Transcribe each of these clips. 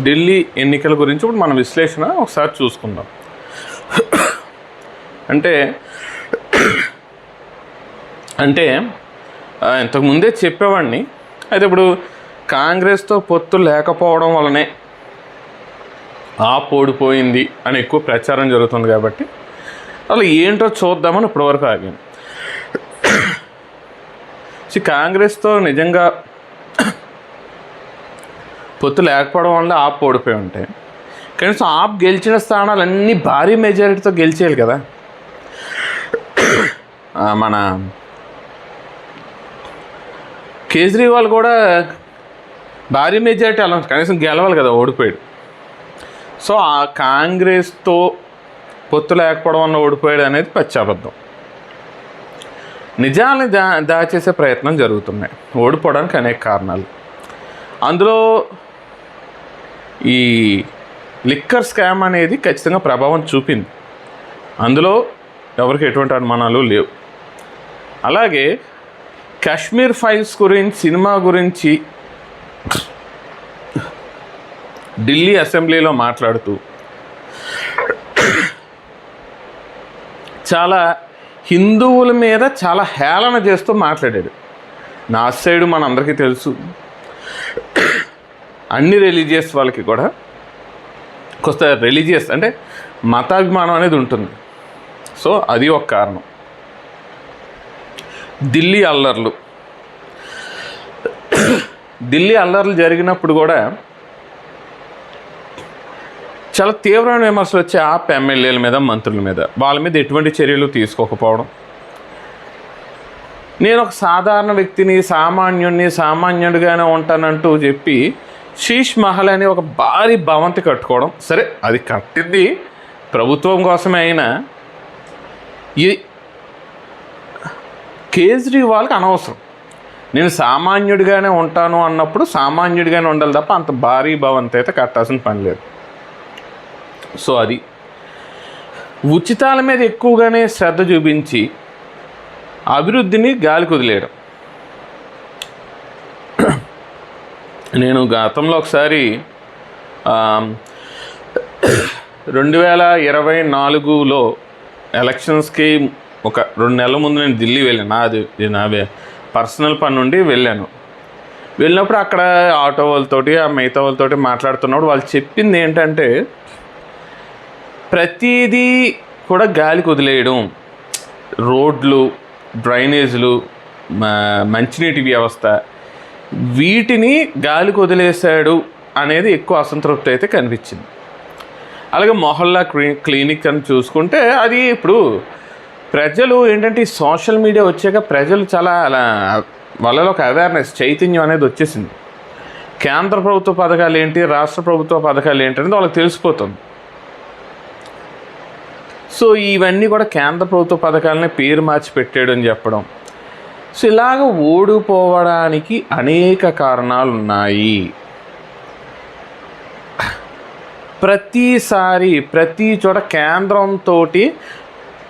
ఢిల్లీ ఎన్నికల గురించి ఇప్పుడు మన విశ్లేషణ ఒకసారి చూసుకుందాం. అంటే అంటే ఇంతకుముందే చెప్పేవాడిని. అయితే ఇప్పుడు కాంగ్రెస్తో పొత్తు లేకపోవడం వల్లనే ఓడిపోయింది అని ఎక్కువ ప్రచారం జరుగుతుంది కాబట్టి అసలు ఏంటో చూద్దామని ఇప్పటివరకు ఆగాను. కాంగ్రెస్తో నిజంగా పొత్తు లేకపోవడం వల్ల ఓడిపోయి ఉంటాయి. కనీసం గెలిచిన స్థానాలన్నీ భారీ మెజారిటీతో గెలిచేయాలి కదా. మన కేజ్రీవాల్ కూడా భారీ మెజారిటీ అలా కనీసం గెలవాలి కదా, ఓడిపోయాడు. సో ఆ కాంగ్రెస్తో పొత్తు లేకపోవడం వల్ల ఓడిపోయాడు అనేది పచ్చాబద్ధం. నిజాన్ని దాచేసే ప్రయత్నం జరుగుతున్నాయి. ఓడిపోవడానికి అనేక కారణాలు. అందులో ఈ లిక్కర్ స్కామ్ అనేది ఖచ్చితంగా ప్రభావం చూపింది. అందులో ఎవరికి ఎటువంటి అనుమానాలు లేవు. అలాగే కాశ్మీర్ ఫైల్స్ గురించి, సినిమా గురించి ఢిల్లీ అసెంబ్లీలో మాట్లాడుతూ చాలా హిందువుల మీద చాలా హేళన చేస్తూ మాట్లాడాడు. నా సైడు మనందరికీ తెలుసు, అన్ని రిలీజియస్ వాళ్ళకి కూడా కొంత రిలీజియస్ అంటే మతాభిమానం అనేది ఉంటుంది. సో అది ఒక కారణం. ఢిల్లీ అల్లర్లు జరిగినప్పుడు కూడా చాలా తీవ్రమైన విమర్శలు వచ్చి ఎమ్మెల్యేల మీద, మంత్రుల మీద, వాళ్ళ మీద ఎటువంటి చర్యలు తీసుకోకపోవడం. నేను ఒక సాధారణ వ్యక్తిని, సామాన్యుడిగానే ఉంటానంటూ చెప్పి శీష్ మహల్ అని ఒక భారీ భవంతి కట్టుకోవడం. సరే, అది కట్టింది ప్రభుత్వం కోసమే అయినా ఈ కేజ్రీవాల్కి అనవసరం. నేను సామాన్యుడిగానే ఉంటాను అన్నప్పుడు సామాన్యుడిగానే ఉండాలి తప్ప అంత భారీ భవంతి అయితే కట్టాల్సిన పని లేదు. సో అది ఉచితాల మీద ఎక్కువగానే శ్రద్ధ చూపించి అభివృద్ధిని గాలికి వదిలేయడం. నేను గతంలో ఒకసారి 2024లో ఎలక్షన్స్కి ఒక 2 నెలల ముందు నేను ఢిల్లీ వెళ్ళాను. అది నా పర్సనల్ పని నుండి వెళ్ళాను. వెళ్ళినప్పుడు అక్కడ ఆటో వాళ్ళతోటి, మిగతా వాళ్ళతోటి మాట్లాడుతున్నప్పుడు వాళ్ళు చెప్పింది ఏంటంటే, ప్రతిదీ కూడా గాలికి వదిలేయడం, రోడ్లు, డ్రైనేజీలు, మంచినీటి వ్యవస్థ, వీటిని గాలికి వదిలేశాడు అనేది ఎక్కువ అసంతృప్తి అయితే కనిపించింది. అలాగే మొహల్లా క్లినిక్ అని చూసుకుంటే అది ఇప్పుడు ప్రజలు ఏంటంటే ఈ సోషల్ మీడియా వచ్చాక ప్రజలు చాలా వాళ్ళలో ఒక అవేర్నెస్, చైతన్యం అనేది వచ్చేసింది. కేంద్ర ప్రభుత్వ పథకాలు ఏంటి, రాష్ట్ర ప్రభుత్వ పథకాలు ఏంటి అనేది వాళ్ళకి తెలిసిపోతుంది. సో ఇవన్నీ కూడా కేంద్ర ప్రభుత్వ పథకాలనే పేరు మార్చి పెట్టాడు అని చెప్పడం. సో ఇలాగ ఓడిపోవడానికి అనేక కారణాలు ఉన్నాయి. ప్రతి చోట కేంద్రంతో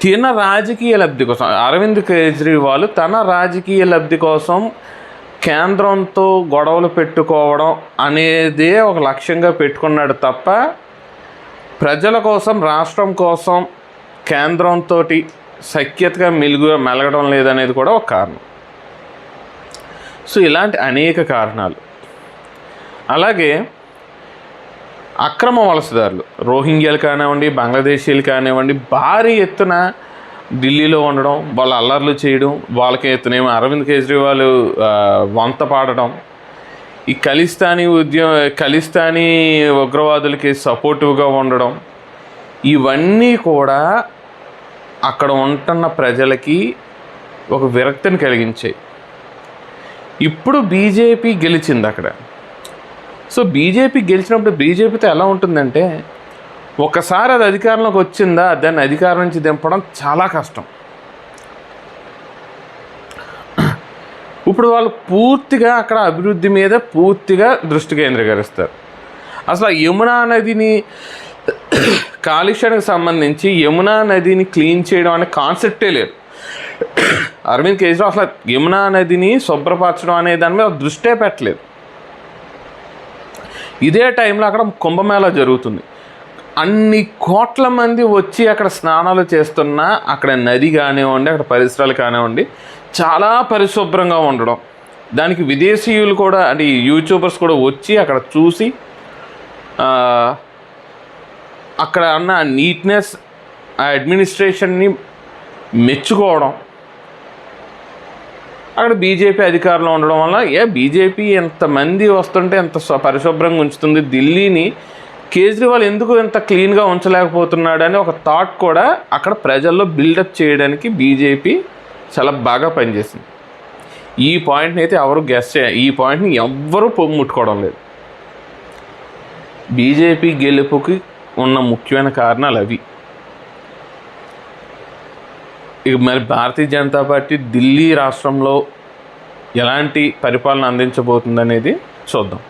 తన రాజకీయ లబ్ధి కోసం, అరవింద్ కేజ్రీవాల్ తన రాజకీయ లబ్ధి కోసం కేంద్రంతో గొడవలు పెట్టుకోవడం అనేదే ఒక లక్ష్యంగా పెట్టుకున్నాడు తప్ప ప్రజల కోసం, రాష్ట్రం కోసం కేంద్రంతో సఖ్యతగా మెలగడం లేదనేది కూడా ఒక కారణం. సో ఇలాంటి అనేక కారణాలు. అలాగే అక్రమ వలసదారులు, రోహింగ్యాలు కానివ్వండి, బంగ్లాదేశీలు కానివ్వండి, భారీ ఎత్తున ఢిల్లీలో ఉండడం, వాళ్ళ అల్లర్లు చేయడం, వాళ్ళకి ఎత్తునేమో అరవింద్ కేజ్రీవాల్ వంత పాడడం, ఈ ఖలిస్తానీ ఉగ్రవాదులకి సపోర్టివ్గా ఉండడం, ఇవన్నీ కూడా అక్కడ ఉంటున్న ప్రజలకి ఒక విరక్తిని కలిగించాయి. ఇప్పుడు బీజేపీ గెలిచింది అక్కడ. సో బీజేపీ గెలిచినప్పుడు బీజేపీతో ఎలా ఉంటుందంటే, ఒకసారి అది అధికారంలోకి వచ్చిందా దాన్ని అధికారం నుంచి దింపడం చాలా కష్టం. ఇప్పుడు వాళ్ళు పూర్తిగా అక్కడ అభివృద్ధి మీద పూర్తిగా దృష్టి కేంద్రీకరిస్తారు. అసలు యమునా నదిని కాలుష్యానికి సంబంధించి యమునా నదిని క్లీన్ చేయడం అనే కాన్సెప్టే లేదు. అరవింద్ కేజ్రీవాల్ అసలు యమునా నదిని శుభ్రపరచడం అనే దాని మీద దృష్టే పెట్టలేదు. ఇదే టైంలో అక్కడ కుంభమేళా జరుగుతుంది. అన్ని కోట్ల మంది వచ్చి అక్కడ స్నానాలు చేస్తున్నా అక్కడ నది కానివ్వండి, అక్కడ పరిసరాలు కానివ్వండి చాలా పరిశుభ్రంగా ఉండడం, దానికి విదేశీయులు కూడా అంటే యూట్యూబర్స్ కూడా వచ్చి అక్కడ చూసి అక్కడ ఉన్న నీట్నెస్, ఆ అడ్మినిస్ట్రేషన్ని మెచ్చుకోవడం, అక్కడ బీజేపీ అధికారంలో ఉండడం వల్ల బీజేపీ ఎంతమంది వస్తుంటే ఎంత పరిశుభ్రంగా ఉంచుతుంది ఢిల్లీని, కేజ్రీవాల్ ఎందుకు ఎంత క్లీన్గా ఉంచలేకపోతున్నాడు అని ఒక థాట్ కూడా అక్కడ ప్రజల్లో బిల్డప్ చేయడానికి బీజేపీ చాలా బాగా పనిచేసింది. ఈ పాయింట్ని అయితే ఎవరు ఈ పాయింట్ని ఎవ్వరూ ముట్టుకోవడం లేదు. బీజేపీ గెలుపుకి ఉన్న ముఖ్యమైన కారణాలు అవి. ఇక మరి భారతీయ జనతా పార్టీ ఢిల్లీ రాష్ట్రంలో ఎలాంటి పరిపాలన అందించబోతుందనేది చూద్దాం.